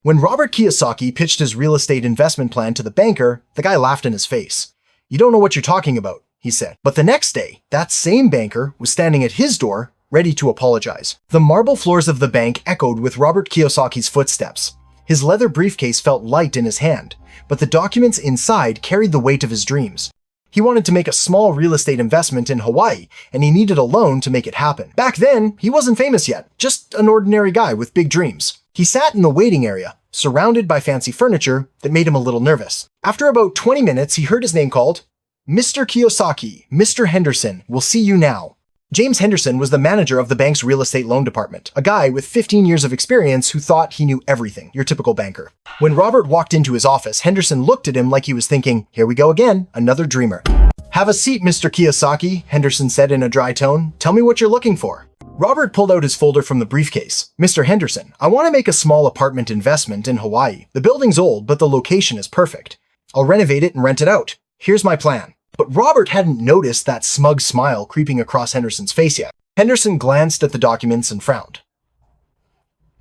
When Robert Kiyosaki pitched his real estate investment plan to the banker, the guy laughed in his face. "You don't know what you're talking about," he said. But the next day, that same banker was standing at his door, ready to apologize. The marble floors of the bank echoed with Robert Kiyosaki's footsteps. His leather briefcase felt light in his hand, but the documents inside carried the weight of his dreams. He wanted to make a small real estate investment in Hawaii, and he needed a loan to make it happen. Back then, he wasn't famous yet, just an ordinary guy with big dreams. He sat in the waiting area, surrounded by fancy furniture that made him a little nervous. After about 20 minutes, he heard his name called. "Mr. Kiyosaki, Mr. Henderson, we'll see you now." James Henderson was the manager of the bank's real estate loan department, a guy with 15 years of experience who thought he knew everything, your typical banker. When Robert walked into his office, Henderson looked at him like he was thinking, "Here we go again, another dreamer." "Have a seat, Mr. Kiyosaki," Henderson said in a dry tone. "Tell me what you're looking for." Robert pulled out his folder from the briefcase. "Mr. Henderson, I want to make a small apartment investment in Hawaii. The building's old, but the location is perfect. I'll renovate it and rent it out. Here's my plan." But Robert hadn't noticed that smug smile creeping across Henderson's face yet. Henderson glanced at the documents and frowned.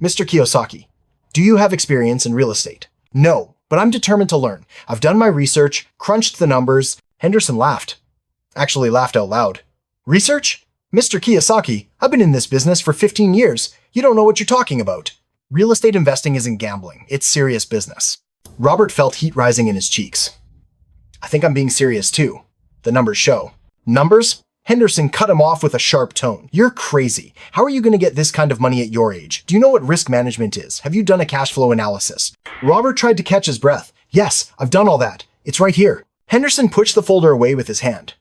"Mr. Kiyosaki, do you have experience in real estate?" "No, but I'm determined to learn. I've done my research, crunched the numbers." Henderson laughed. Actually laughed out loud. "Research? Mr. Kiyosaki, I've been in this business for 15 years. You don't know what you're talking about. Real estate investing isn't gambling. It's serious business." Robert felt heat rising in his cheeks. "I think I'm being serious too. The numbers show." "Numbers?" Henderson cut him off with a sharp tone. "You're crazy. How are you going to get this kind of money at your age? Do you know what risk management is? Have you done a cash flow analysis?" Robert tried to catch his breath. "Yes, I've done all that. It's right here." Henderson pushed the folder away with his hand.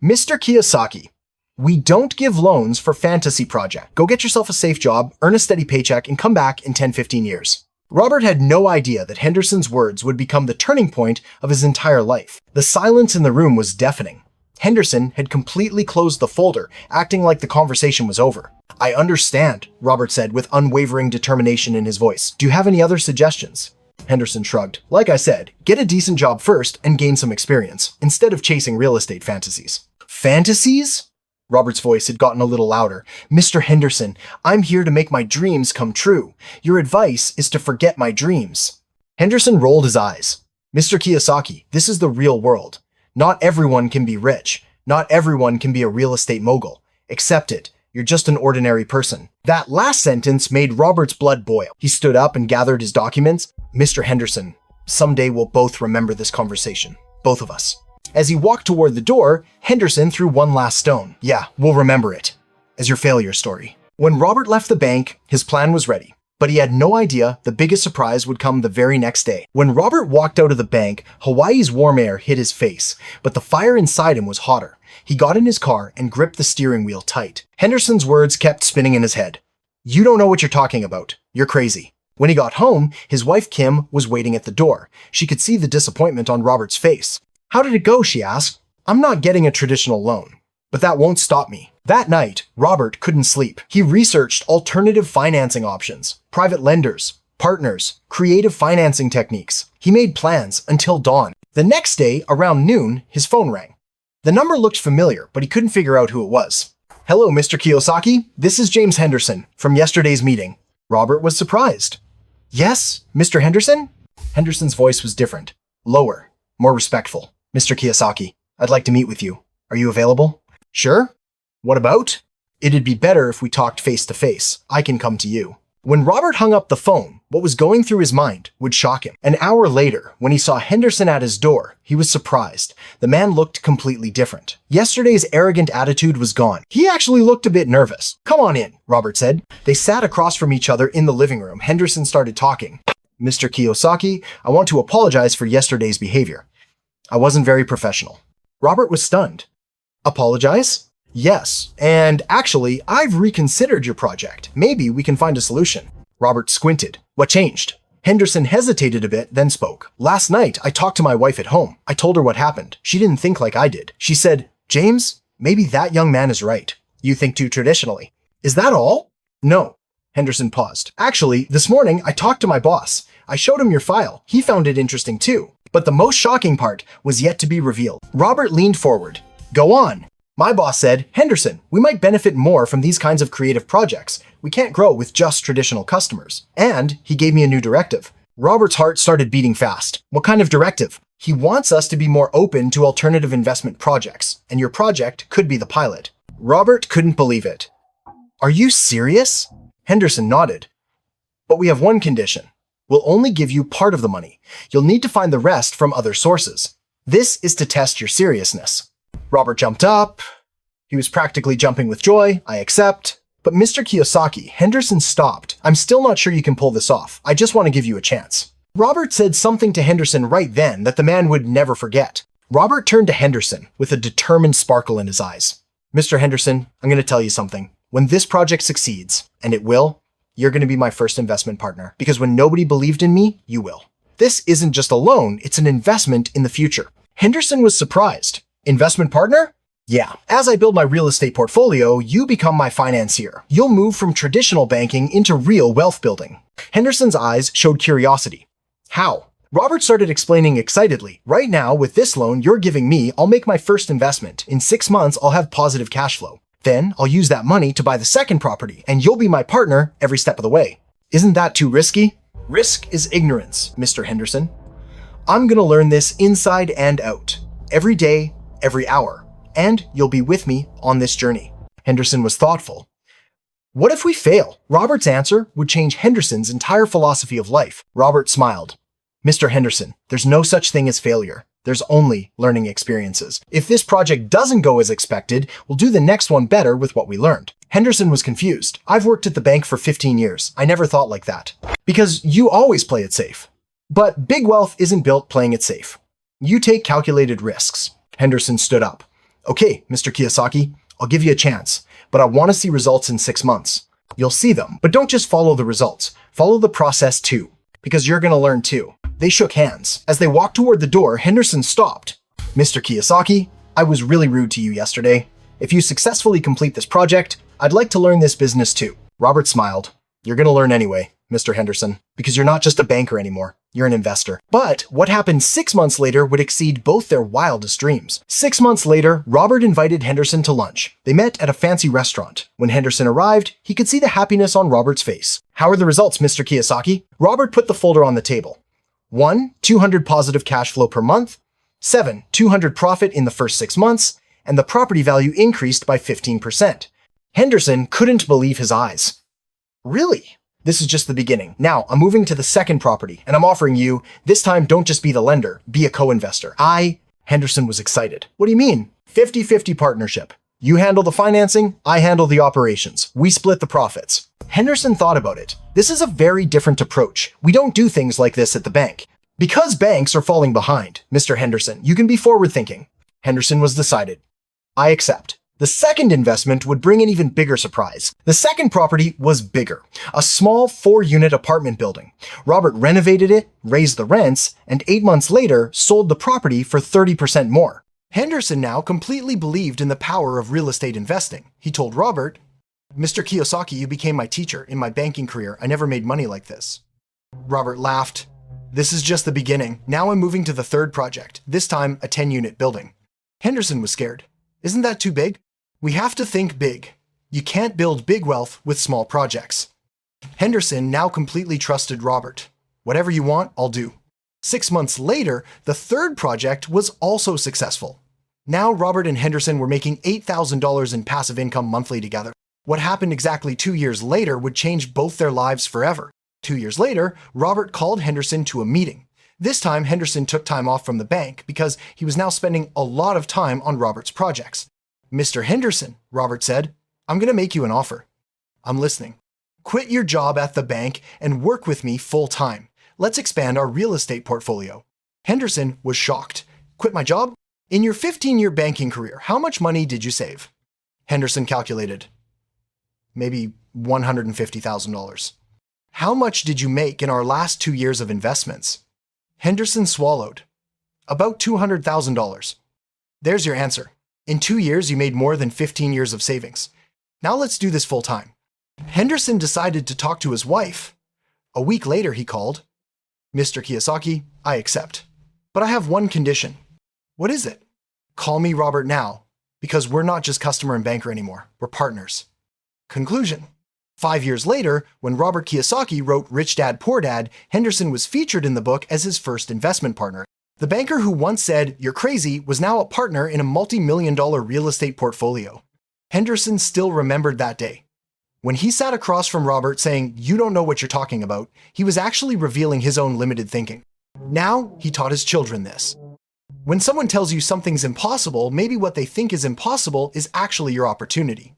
"Mr. Kiyosaki, we don't give loans for fantasy projects. Go get yourself a safe job, earn a steady paycheck, and come back in 10-15 years. Robert had no idea that Henderson's words would become the turning point of his entire life. The silence in the room was deafening. Henderson had completely closed the folder, acting like the conversation was over. "I understand," Robert said with unwavering determination in his voice. "Do you have any other suggestions?" Henderson shrugged. "Like I said, get a decent job first and gain some experience, instead of chasing real estate fantasies." "Fantasies?" Robert's voice had gotten a little louder. "Mr. Henderson, I'm here to make my dreams come true. Your advice is to forget my dreams." Henderson rolled his eyes. "Mr. Kiyosaki, this is the real world. Not everyone can be rich. Not everyone can be a real estate mogul. Accept it. You're just an ordinary person." That last sentence made Robert's blood boil. He stood up and gathered his documents. "Mr. Henderson, someday we'll both remember this conversation. Both of us." As he walked toward the door, Henderson threw one last stone. "Yeah, we'll remember it as your failure story." When Robert left the bank, his plan was ready. But he had no idea the biggest surprise would come the very next day. When Robert walked out of the bank, Hawaii's warm air hit his face, but the fire inside him was hotter. He got in his car and gripped the steering wheel tight. Henderson's words kept spinning in his head. "You don't know what you're talking about. You're crazy." When he got home, his wife Kim was waiting at the door. She could see the disappointment on Robert's face. "How did it go?" she asked. "I'm not getting a traditional loan, but that won't stop me." That night, Robert couldn't sleep. He researched alternative financing options, private lenders, partners, creative financing techniques. He made plans until dawn. The next day, around noon, his phone rang. The number looked familiar, but he couldn't figure out who it was. "Hello, Mr. Kiyosaki. This is James Henderson from yesterday's meeting." Robert was surprised. "Yes, Mr. Henderson?" Henderson's voice was different, lower, more respectful. "Mr. Kiyosaki, I'd like to meet with you. Are you available?" "Sure. What about?" "It'd be better if we talked face to face. I can come to you." When Robert hung up the phone, what was going through his mind would shock him. An hour later, when he saw Henderson at his door, he was surprised. The man looked completely different. Yesterday's arrogant attitude was gone. He actually looked a bit nervous. "Come on in," Robert said. They sat across from each other in the living room. Henderson started talking. "Mr. Kiyosaki, I want to apologize for yesterday's behavior. I wasn't very professional." Robert was stunned. "Apologize?" "Yes, and actually, I've reconsidered your project. Maybe we can find a solution." Robert squinted. "What changed?" Henderson hesitated a bit, then spoke. "Last night, I talked to my wife at home. I told her what happened. She didn't think like I did. She said, 'James, maybe that young man is right. You think too traditionally.'" "Is that all?" "No." Henderson paused. "Actually, this morning, I talked to my boss. I showed him your file. He found it interesting too. But the most shocking part was yet to be revealed." Robert leaned forward. "Go on." "My boss said, 'Henderson, we might benefit more from these kinds of creative projects. We can't grow with just traditional customers.' And he gave me a new directive. Robert's heart started beating fast. What kind of directive? He wants us to be more open to alternative investment projects, and your project could be the pilot. Robert couldn't believe it. Are you serious? Henderson nodded. But we have one condition. We'll only give you part of the money. You'll need to find the rest from other sources. This is to test your seriousness. Robert jumped up. He was practically jumping with joy. I accept. But Mr. Kiyosaki, Henderson stopped. I'm still not sure you can pull this off. I just want to give you a chance. Robert said something to Henderson right then that the man would never forget. Robert turned to Henderson with a determined sparkle in his eyes. Mr. Henderson, I'm going to tell you something. When this project succeeds, and it will, you're going to be my first investment partner. Because when nobody believed in me, you will. This isn't just a loan, it's an investment in the future. Henderson was surprised. Investment partner? Yeah. As I build my real estate portfolio, you become my financier. You'll move from traditional banking into real wealth building. Henderson's eyes showed curiosity. How? Robert started explaining excitedly. Right now, with this loan you're giving me, I'll make my first investment. In 6 months, I'll have positive cash flow. Then I'll use that money to buy the second property, and you'll be my partner every step of the way. Isn't that too risky? Risk is ignorance, Mr. Henderson. I'm gonna learn this inside and out. Every day, every hour. And you'll be with me on this journey. Henderson was thoughtful. What if we fail? Robert's answer would change Henderson's entire philosophy of life. Robert smiled. Mr. Henderson, there's no such thing as failure. There's only learning experiences. If this project doesn't go as expected, we'll do the next one better with what we learned. Henderson was confused. I've worked at the bank for 15 years. I never thought like that. Because you always play it safe. But big wealth isn't built playing it safe. You take calculated risks. Henderson stood up. Okay, Mr. Kiyosaki, I'll give you a chance, but I want to see results in 6 months. You'll see them, but don't just follow the results. Follow the process too, because you're going to learn too. They shook hands. As they walked toward the door, Henderson stopped. Mr. Kiyosaki, I was really rude to you yesterday. If you successfully complete this project, I'd like to learn this business too. Robert smiled. You're going to learn anyway, Mr. Henderson, because you're not just a banker anymore. You're an investor. But what happened 6 months later would exceed both their wildest dreams. 6 months later, Robert invited Henderson to lunch. They met at a fancy restaurant. When Henderson arrived, he could see the happiness on Robert's face. How are the results, Mr. Kiyosaki? Robert put the folder on the table. 1, 200 positive cash flow per month. 7, 200 profit in the first 6 months. And the property value increased by 15%. Henderson couldn't believe his eyes. Really? This is just the beginning. Now, I'm moving to the second property, and I'm offering you, this time don't just be the lender, be a co-investor. Henderson was excited. What do you mean? 50-50 partnership. You handle the financing, I handle the operations. We split the profits. Henderson thought about it. This is a very different approach. We don't do things like this at the bank. Because banks are falling behind, Mr. Henderson, you can be forward-thinking. Henderson was decided. I accept. The second investment would bring an even bigger surprise. The second property was bigger, a small 4-unit apartment building. Robert renovated it, raised the rents, and 8 months later sold the property for 30% more. Henderson now completely believed in the power of real estate investing. He told Robert, Mr. Kiyosaki, you became my teacher. In my banking career, I never made money like this. Robert laughed. This is just the beginning. Now I'm moving to the third project, this time a 10-unit building. Henderson was scared. Isn't that too big? We have to think big. You can't build big wealth with small projects. Henderson now completely trusted Robert. Whatever you want, I'll do. 6 months later, the third project was also successful. Now Robert and Henderson were making $8,000 in passive income monthly together. What happened exactly 2 years later would change both their lives forever. 2 years later, Robert called Henderson to a meeting. This time, Henderson took time off from the bank because he was now spending a lot of time on Robert's projects. Mr. Henderson, Robert said, I'm going to make you an offer. I'm listening. Quit your job at the bank and work with me full time. Let's expand our real estate portfolio. Henderson was shocked. Quit my job? In your 15-year banking career, how much money did you save? Henderson calculated. Maybe $150,000. How much did you make in our last 2 years of investments? Henderson swallowed. About $200,000. There's your answer. In 2 years, you made more than 15 years of savings. Now let's do this full time. Henderson decided to talk to his wife. A week later, he called. Mr. Kiyosaki, I accept. But I have one condition. What is it? Call me Robert now, because we're not just customer and banker anymore. We're partners. Conclusion. 5 years later, when Robert Kiyosaki wrote Rich Dad, Poor Dad, Henderson was featured in the book as his first investment partner. The banker who once said, "You're crazy," was now a partner in a multi-million-dollar real estate portfolio. Henderson still remembered that day. When he sat across from Robert saying, "You don't know what you're talking about," he was actually revealing his own limited thinking. Now, he taught his children this. When someone tells you something's impossible, maybe what they think is impossible is actually your opportunity.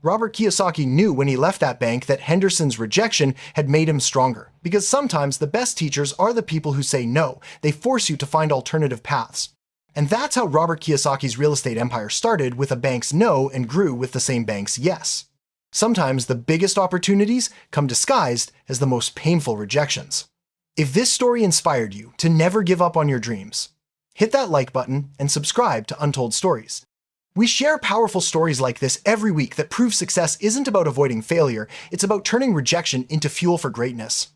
Robert Kiyosaki knew when he left that bank that Henderson's rejection had made him stronger, because sometimes the best teachers are the people who say no. They force you to find alternative paths. And that's how Robert Kiyosaki's real estate empire started with a bank's no and grew with the same bank's yes. Sometimes the biggest opportunities come disguised as the most painful rejections. If this story inspired you to never give up on your dreams, hit that like button and subscribe to Untold Stories. We share powerful stories like this every week that prove success isn't about avoiding failure, it's about turning rejection into fuel for greatness.